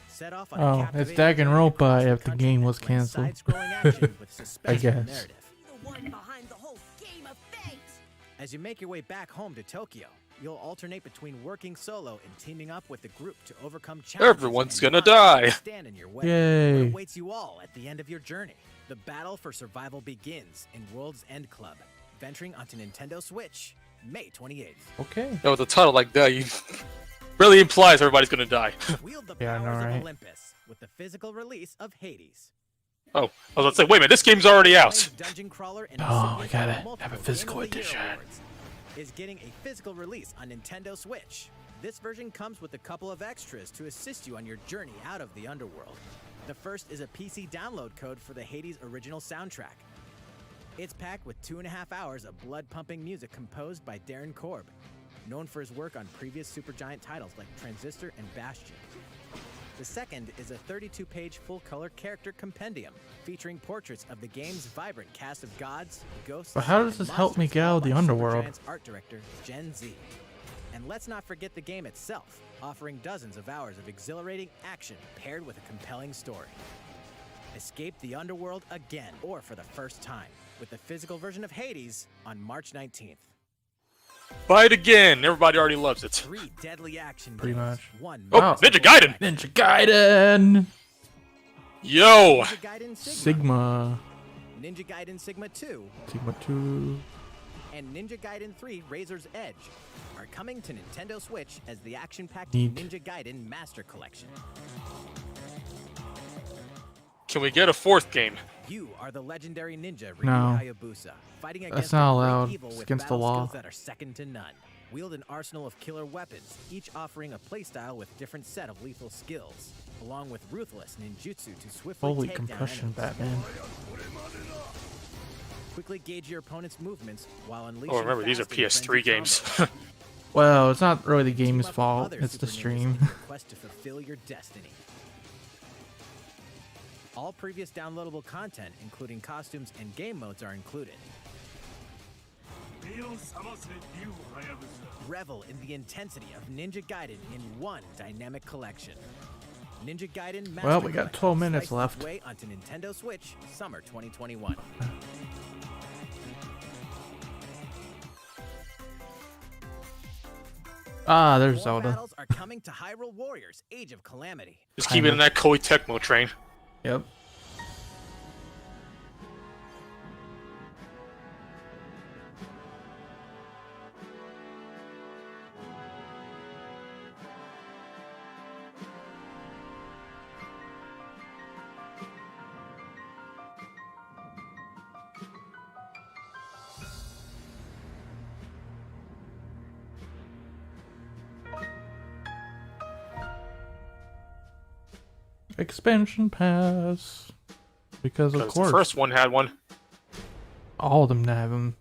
Set off on a Oh, it's captivating journey across Danganronpa the if the country game that was blends canceled. side-scrolling action with I suspenseful guess. narrative. The one behind the whole game of fate. As you make your way back home to Tokyo, you'll alternate between working solo and teaming up with the group to overcome challenges. Everyone's and gonna monsters that die. Stand in your way. Yay. What awaits you all at the end of your journey? The battle for survival begins in World's End Club, venturing onto Nintendo Switch, May 28th. Okay. Yeah, with a title like that, you really implies everybody's gonna die. Wield the Yeah, I know, powers right? of Olympus with the physical release of Hades. Oh, I was about to say, wait a minute, this game's already out. Acclaimed dungeon crawler and Oh, we recipient gotta of multiple have a Game physical of the Year edition. awards, is getting a physical release on Nintendo Switch. This version comes with a couple of extras to assist you on your journey out of the underworld. The first is a PC download code for the Hades original soundtrack. It's packed with 2.5 hours of blood-pumping music composed by Darren Korb, known for his work on previous Supergiant titles like Transistor and Bastion. The second is a 32-page full-color character compendium featuring portraits of the game's vibrant cast of gods, ghosts, But how does and this help me monsters, get out of all the by underworld? Supergiant's art director, Gen Z. And let's not forget the game itself, offering dozens of hours of exhilarating action paired with a compelling story. Escape the underworld again, or for the first time, with the physical version of Hades on March 19th. Buy it again. Everybody already loves it. 3 deadly action Pretty games, much. 1 Oh, Wow. Ninja Gaiden. Ninja Gaiden. Yo. Ninja Gaiden Sigma. Ninja Gaiden Sigma 2, Sigma 2. and Ninja Gaiden 3 Razor's Edge are coming to Nintendo Switch as the action-packed Neat. Ninja Gaiden Master Collection. Can we get a fourth game? You are the legendary ninja Ryu No. Hayabusa, fighting That's against not the great allowed. evil It's with against the battle law. skills that are second to none. Wield an arsenal of killer weapons, each offering a playstyle with different set of lethal skills, along with ruthless ninjutsu to swiftly Holy take down compression, enemies. Batman. Quickly gauge your opponent's movements while unleashing Oh, remember, these are fast and PS3 frenzied games. combos. Well, it's not really the Team game's up with fault. other It's the super ninjas stream. in your quest to fulfill your destiny. All previous downloadable content, including costumes and game modes, are included. Revel in the intensity of Ninja Gaiden in one dynamic collection. Ninja Gaiden Master Well, we got Collection 12 minutes slices left. its way onto Nintendo Switch, summer 2021. Ah, there's More Zelda. battles are coming to Hyrule Warriors: Age of Calamity. Just keep it in that Koei Tecmo train. Yep. Expansion pass. Because of Because course. the first one had one. All of them have them.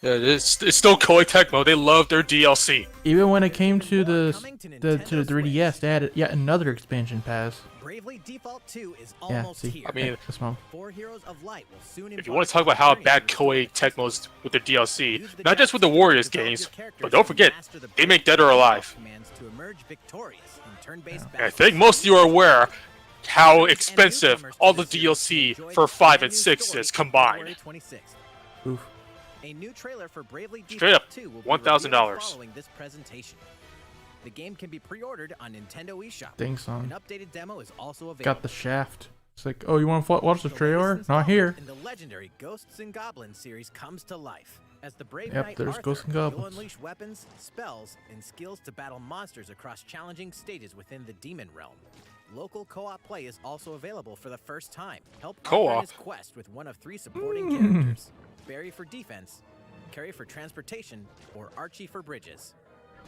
Yeah, it's still Koei Tecmo. They love their DLC. Even when it came to the 3DS, they had yet another expansion pass. Bravely Default 2 is Yeah, almost see, here. I mean, this one. 4 Heroes of Light will soon if you want to talk about how bad Koei Tecmo's with their DLC, not just with the Warriors games, but don't forget, they make Dead or Alive. to emerge victorious in turn-based And I think most of you are aware how expensive all the DLC for 5 and 6 is combined. Oof. A new trailer for Bravely Straight up, Default 2 will be $1,000. revealed following this presentation. The game can be pre-ordered on Nintendo eShop. Thanks, son. An updated demo is also available. Got the shaft. It's like, oh, you want to watch the trailer? Not here. And the legendary Ghosts and Goblins series comes to life. As the brave Yep, knight there's Arthur, Ghosts and you'll Goblins. unleash weapons, spells, and skills to battle monsters across challenging stages within the demon realm. Local co-op play is also available for the first time. Help Arthur in Co-op? his quest with one of 3 supporting characters. Barry for defense, Carrie for transportation, or Archie for bridges.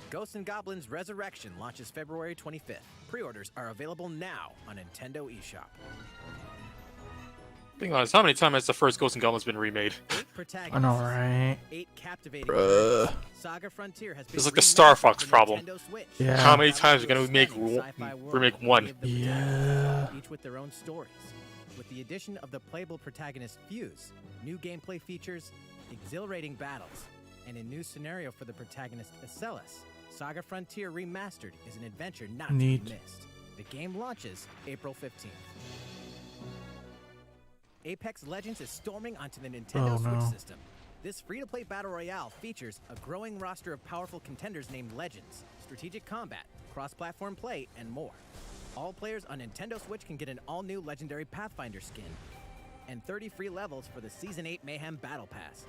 Ghosts and Goblins Resurrection launches February 25th. Pre-orders are available now on Nintendo eShop. Being honest, how many times has the first Ghosts and Goblins been remade? I know, right? 8 captivating Bruh. characters. Saga Frontier has been It's like the Star Fox remastered for problem. Nintendo Switch. Yeah. How many times are we gonna remake one? Yeah. Each with their own stories. With the addition of the playable protagonist Fuse, new gameplay features, exhilarating battles, and a new scenario for the protagonist Acellus, Saga Frontier Remastered is an adventure not Neat. to be missed. The game launches April 15th. Apex Legends is storming onto the Nintendo Oh, Switch no. system. This free-to-play battle royale features a growing roster of powerful contenders named Legends, strategic combat, cross-platform play, and more. All players on Nintendo Switch can get an all-new legendary Pathfinder skin, and 30 free levels for the Season 8 Mayhem Battle Pass.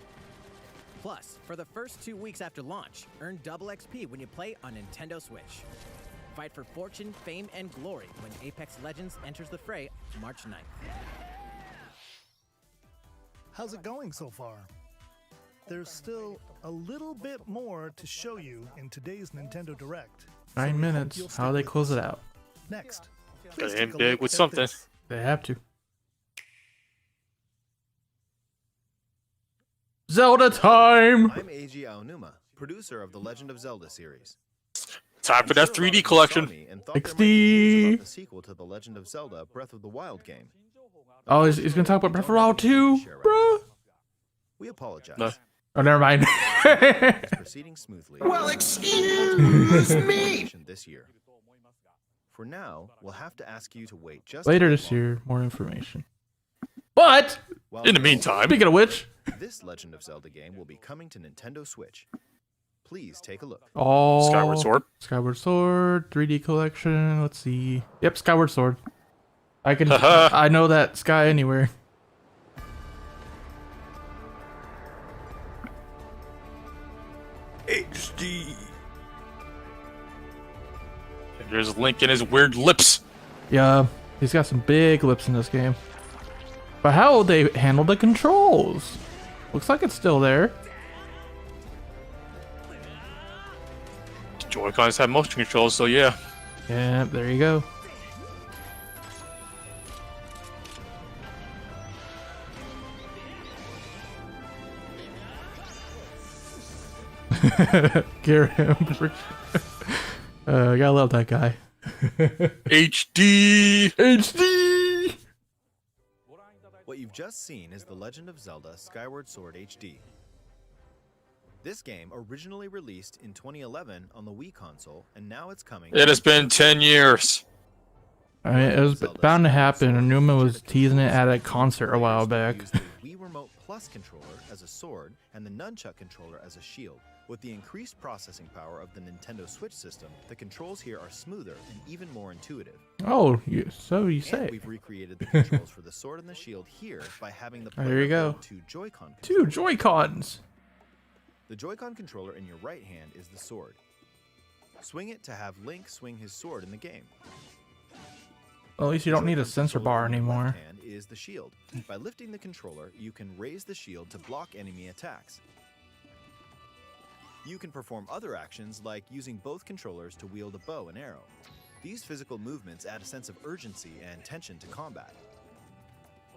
Plus, for the first 2 weeks after launch, earn double XP when you play on Nintendo Switch. Fight for fortune, fame, and glory when Apex Legends enters the fray March 9th. How's it going so far? There's still a little bit more to show you in today's Nintendo Direct. 9 we hope minutes. you'll How stick they with close us. it out? Next, Gotta please end take a big look with at something. this. They have to. Zelda time! I'm Eiji Aonuma, producer of the Legend of Zelda series. Time for that 3D collection. XD! The sequel to the Legend of Zelda Breath of the Wild game. Oh, he's gonna talk about Breath of the Wild 2, bro. We apologize. No. Oh, never mind. It's proceeding smoothly. Well, excuse me! This year. For now, we'll have to ask you to wait just Later a this little year, more information. But While In the you meantime, speaking of which, this Legend of Zelda game will be coming to Nintendo Switch. Please take a look. all Skyward Sword. Skyward Sword 3D collection. Let's see. Yep, Skyward Sword. I can. Haha. I know that Sky anywhere. HD. And there's Link and his weird lips. Yeah, he's got some big lips in this game. But how will they handle the controls? Looks like it's still there. Joy-Cons have motion controls, so yeah. Yeah, there you go. Garrett, gotta love that guy. HD. HD. What you've just seen is The Legend of Zelda Skyward Sword HD. This game originally released in 2011 on the Wii console, and now it's coming. It has been 10 years. I mean, it was bound to happen. And Numa was teasing it at a concert a while back. Use the Wii Remote Plus controller as a sword and the Nunchuck controller as a shield. With the increased processing power of the Nintendo Switch system, the controls here are smoother and even more intuitive. Oh, so you And say. we've recreated the controls for the sword and the shield here by having the Oh, there you player go. hold two Joy-Con Two Joy-Cons. The Joy-Con controller in your right hand is the sword. Swing it to have Link swing his sword in the game. Well, at least you don't need a sensor bar In your anymore. left hand is the shield. By lifting the controller, you can raise the shield to block enemy attacks. You can perform other actions like using both controllers to wield a bow and arrow. These physical movements add a sense of urgency and tension to combat.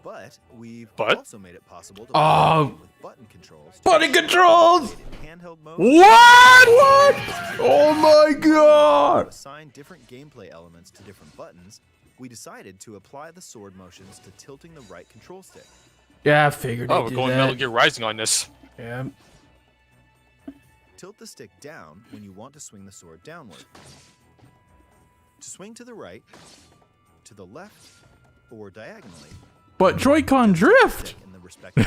But we've But? also made it possible to Oh. play with button controls. Button controls! Handheld mode. What? Oh my god! To assign different gameplay elements to different buttons, we decided to apply the sword motions to tilting the right control stick. Yeah, I figured. Oh, they'd we're do going that. Metal Gear Rising on this. Yeah. Tilt the stick down when you want to swing the sword downward. To swing to the right, to the left, or diagonally. But Joy-Con drift. In the respective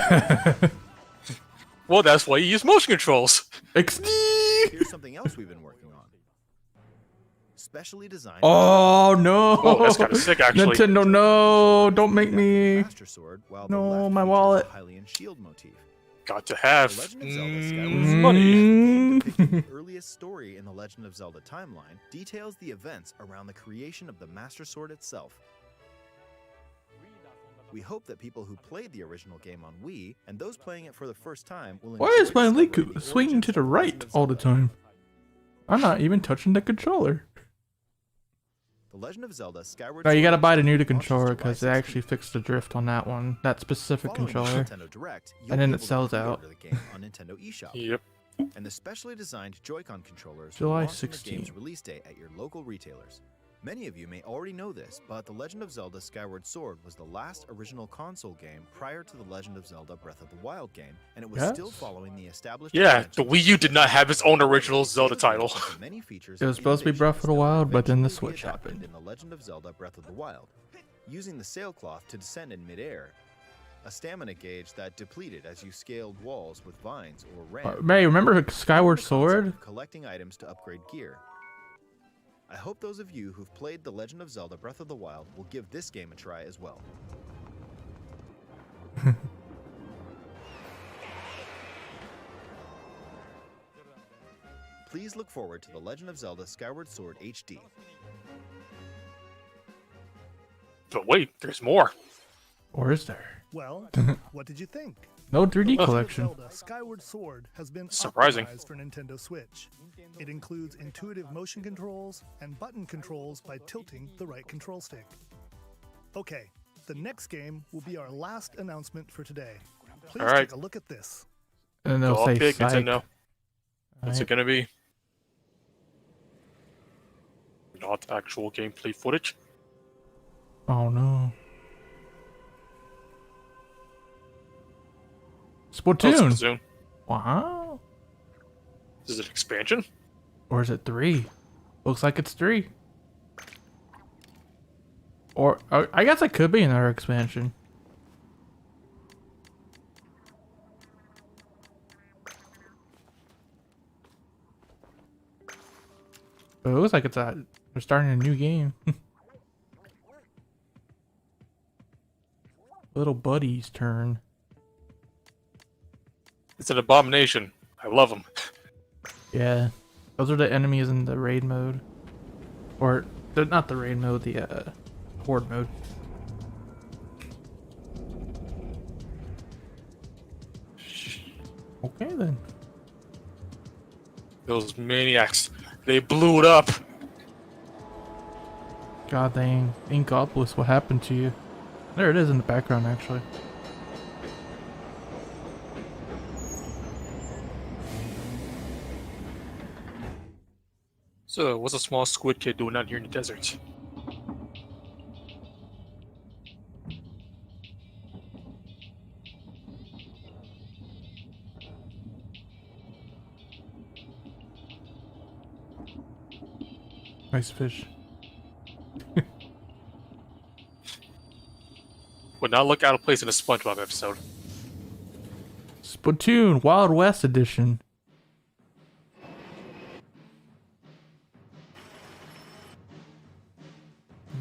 Well, that's why you use motion controls. Here's something else we've been working on. Specially designed. Oh no! Oh, that's kind of sick, actually. Nintendo, no! Don't make me. Master Sword, while the No, left my features wallet. a Hylian shield motif. Got to have The Legend of Zelda Skyward Sword money. depicting the earliest story in the Legend of Zelda timeline details the events around the creation of the Master Sword itself. We hope that people who played the original game on Wii and those playing it for the first time will Why enjoy is my Link discovering the swinging origins to the of right Legend of all the Zelda. time? I'm not even touching the controller. The Legend of Zelda Skyward No, you Sword gotta buy the new launches controller July because they 16th. actually fixed the drift on that one, that specific Following the controller. Nintendo Direct, you'll And then be it able to sells pre-order out. the game on Nintendo eShop. Yep. And the specially designed Joy-Con controllers July will launch on the 16th. game's release date at your local retailers. Many of you may already know this, but The Legend of Zelda Skyward Sword was the last original console game prior to The Legend of Zelda Breath of the Wild game, and it was still Yes. following the established Yeah, the conventions Wii U did not have its own original Zelda of title. the many features It was and supposed to be Breath of the innovations that would Wild, but then the eventually be Switch adopted happened. in The Legend of Zelda Breath of the Wild. Using the sailcloth to descend in midair, a stamina gauge that depleted as you scaled walls with vines or ran. May, remember Skyward The concept Sword? of collecting items to upgrade gear. I hope those of you who've played The Legend of Zelda Breath of the Wild will give this game a try as well. Please look forward to The Legend of Zelda Skyward Sword HD. But wait, there's more. Or is there? Well, what did you think? No 3D The Legend of collection. Zelda Skyward Sword has been Surprising. optimized for Nintendo Switch. It includes intuitive motion controls and button controls by tilting the right control stick. Okay, the next game will be our last announcement for today. Please All right. take a look at this. And then they'll Go say big, psych. Nintendo. What's it Right. gonna be? Not actual gameplay footage. Oh no. Oh, Splatoon. Splatoon. Wow. Is it expansion? Or is it 3? Looks like it's 3. Or I guess it could be another expansion. But it looks like they're starting a new game. Little buddy's turn. It's an abomination. I love them. Yeah, those are the enemies in the raid mode, or they're not the raid mode, the horde mode. Okay then. Those maniacs. They blew it up. God dang, Inkopolis, what happened to you? There it is in the background, actually. So, what's a small squid kid doing out here in the desert? Nice fish. Would not look out of place in a SpongeBob episode. Splatoon Wild West Edition.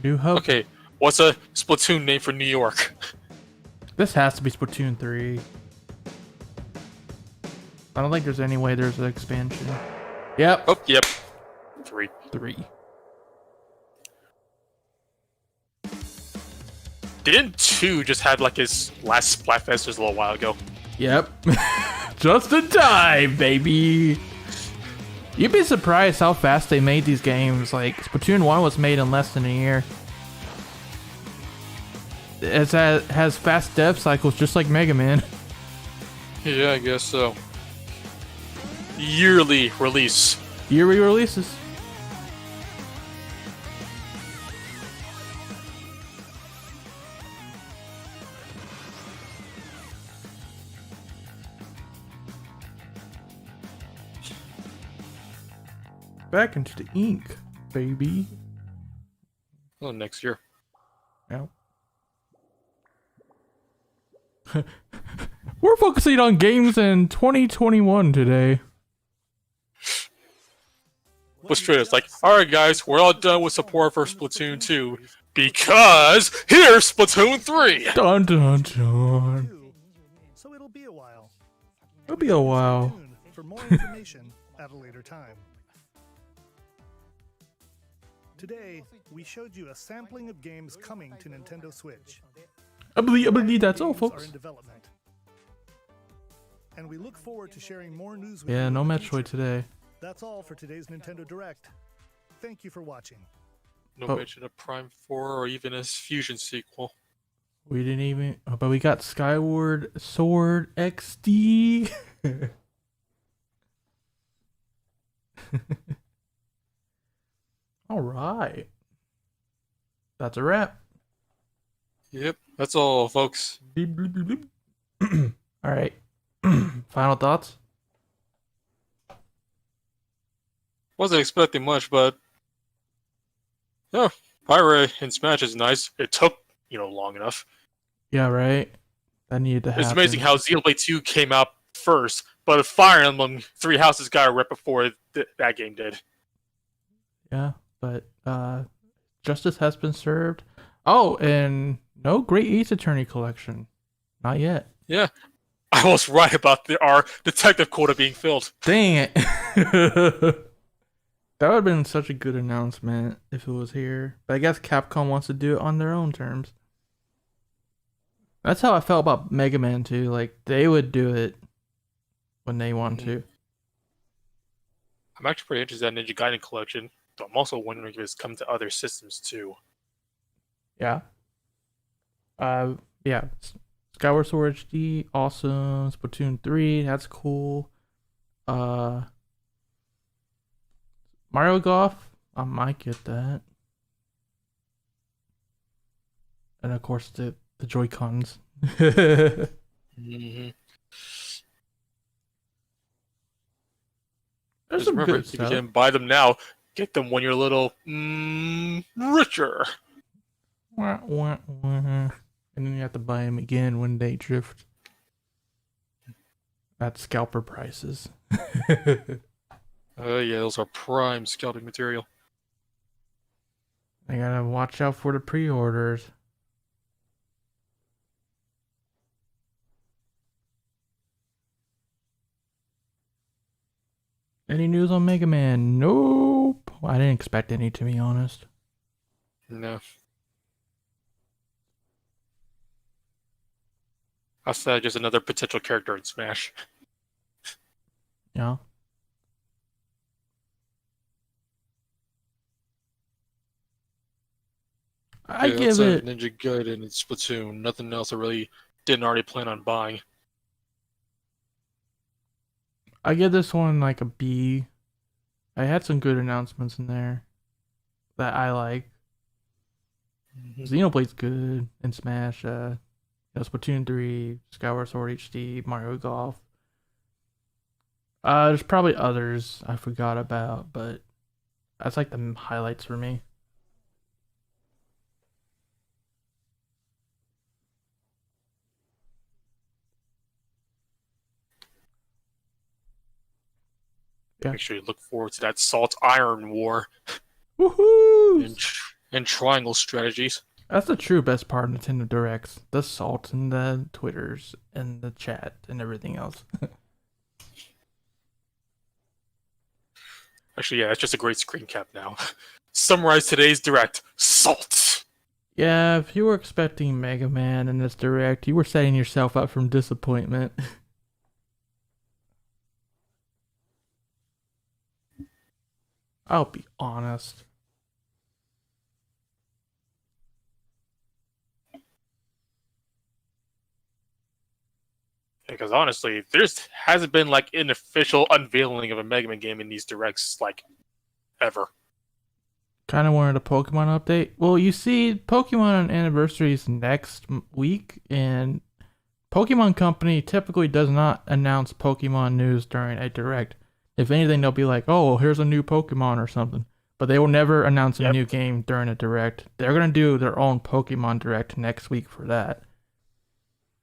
New hub. Okay, what's a Splatoon name for New York? This has to be Splatoon 3. I don't think there's any way there's an expansion. Yep. Oh, yep. 3. 3. Didn't 2 just have like his last Splatfest just a little while ago? Yep. Just in time, baby. You'd be surprised how fast they made these games. Like, Splatoon 1 was made in less than a year. has fast dev cycles just like Mega Man. Yeah, I guess so. Yearly release. Yearly releases. Back into the ink, baby. Oh, next year. Yeah. We're focusing on games in 2021 today. What's true? It's like, alright guys, we're all done with support for Splatoon 2 because here's Splatoon 3! Dun dun dun. So it'll be a while. It'll be a while. Stay tuned for more information at a later time. Today, we showed you a sampling of games coming to Nintendo Switch. I believe that's all, Games are folks. in development. And we look forward to sharing more news with you. Yeah, in no the Metroid future. today. That's all for today's Nintendo Direct. Thank you for watching. No Oh. mention of Prime 4 or even a Fusion sequel. We didn't even, but we got Skyward Sword XD. All right. That's a wrap. Yep, that's all, folks. Beep, bloop, bloop, bloop. All right. Final thoughts? Wasn't expecting much, but yeah, Pyre in Smash is nice. It took, long enough. Yeah, right. That needed to happen. It's amazing how Xenoblade 2 came out first, but Fire Emblem Three Houses got it right before that game did. Yeah, but justice has been served. Oh, and no Great Ace Attorney collection. Not yet. Yeah, I was right about our detective quota being filled. Dang it. That would have been such a good announcement if it was here. But I guess Capcom wants to do it on their own terms. That's how I felt about Mega Man too. Like, they would do it when they want to. I'm actually pretty interested in Ninja Gaiden collection, but I'm also wondering if it's come to other systems too. Yeah. Yeah. Skyward Sword HD, awesome. Splatoon 3, that's cool. Mario Golf, I might get that. And of course the Joy-Cons. Mm-hmm. There's some remember, good if you stuff. can buy them now, get them when you're a little richer. Wah, wah, wah. And then you have to buy them again when they drift. At scalper prices. Yeah, those are prime scalping material. I gotta watch out for the pre-orders. Any news on Mega Man? Nope. I didn't expect any, to be honest. No. Outside just another potential character in Smash. Yeah. I Yeah, give outside it. Ninja Gaiden and Splatoon. Nothing else I really didn't already plan on buying. I give this one like a B. I had some good announcements in there that I like. Xenoblade's good in Smash. Splatoon 3, Skyward Sword HD, Mario Golf. There's probably others I forgot about, but that's like the highlights for me. Yeah. Make sure you look forward to that Saltiron War. Woohoo! And triangle strategies. That's the true best part of Nintendo Directs. The salt and the Twitters and the chat and everything else. Actually, yeah, it's just a great screen cap now. Summarize today's Direct. Salt! Yeah, if you were expecting Mega Man in this Direct, you were setting yourself up from disappointment. I'll be honest. Because honestly, there's hasn't been like an official unveiling of a Mega Man game in these directs like ever. Kind of wanted a Pokemon update. Well, you see, Pokemon Anniversary is next week, and Pokemon Company typically does not announce Pokemon news during a direct. If anything, they'll be like, "Oh, well, here's a new Pokemon" or something. But they will never announce a new game during a direct. They're gonna do their own Pokemon direct next week for that.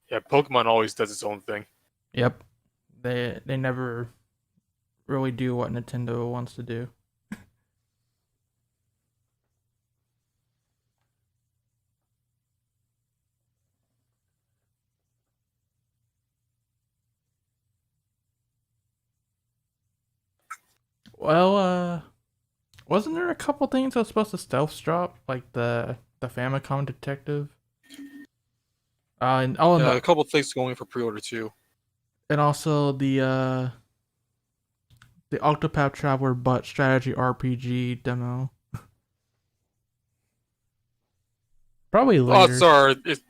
Yeah, Pokemon always does its own thing. Yep, they never really do what Nintendo wants to do. Well, wasn't there a couple things that was supposed to stealth drop, like the Famicom Detective? And a couple of things going for pre-order too. And also the Octopath Traveler Butt Strategy RPG demo. Probably later. Odds are it's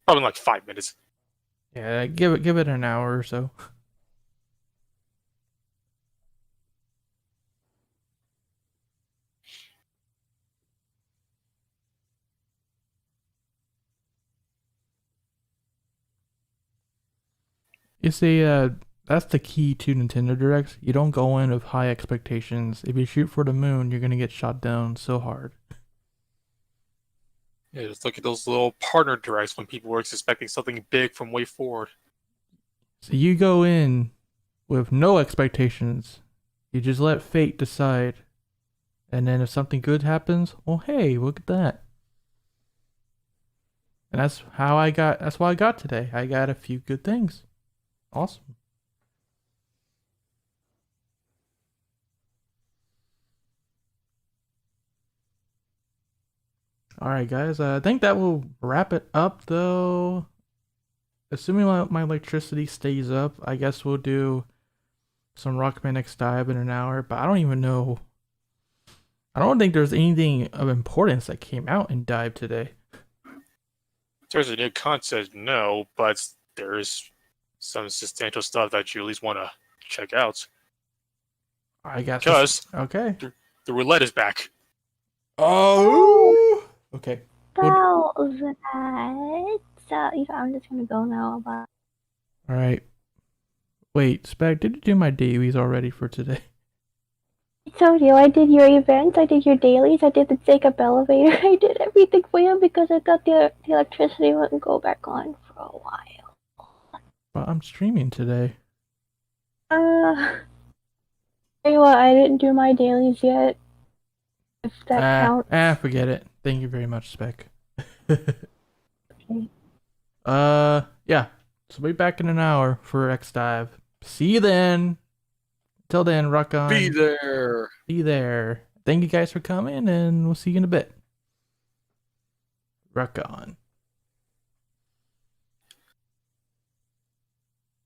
probably like 5 minutes. Yeah, give it an hour or so. You see, that's the key to Nintendo Directs. You don't go in with high expectations. If you shoot for the moon, you're gonna get shot down so hard. Yeah, just look at those little partner directs when people were expecting something big from way forward. So you go in with no expectations. You just let fate decide. And then if something good happens, well, hey, look at that. And that's what I got today. I got a few good things. Awesome. Alright guys, I think that will wrap it up though. Assuming my electricity stays up, I guess we'll do some Rockman X Dive in an hour, but I don't even know. I don't think there's anything of importance that came out in Dive today. There's a new concept, no, but there's some substantial stuff that you at least want to check out. I guess. Because okay, the roulette is back. Oh, okay. So that. So I'm just gonna go now. Bye. All right. Wait, Spec, did you do my dailies already for today? I told you I did your events, I did your dailies, I did the Jacob elevator, I did everything for you because I thought the electricity wouldn't go back on for a while. But I'm streaming today. Tell you what, I didn't do my dailies yet. If that counts. Forget it. Thank you very much, Spec. Okay. Yeah. So we'll be back in an hour for X Dive. See you then. Till then, rock on. Be there. Be there. Thank you guys for coming, and we'll see you in a bit. Rock on.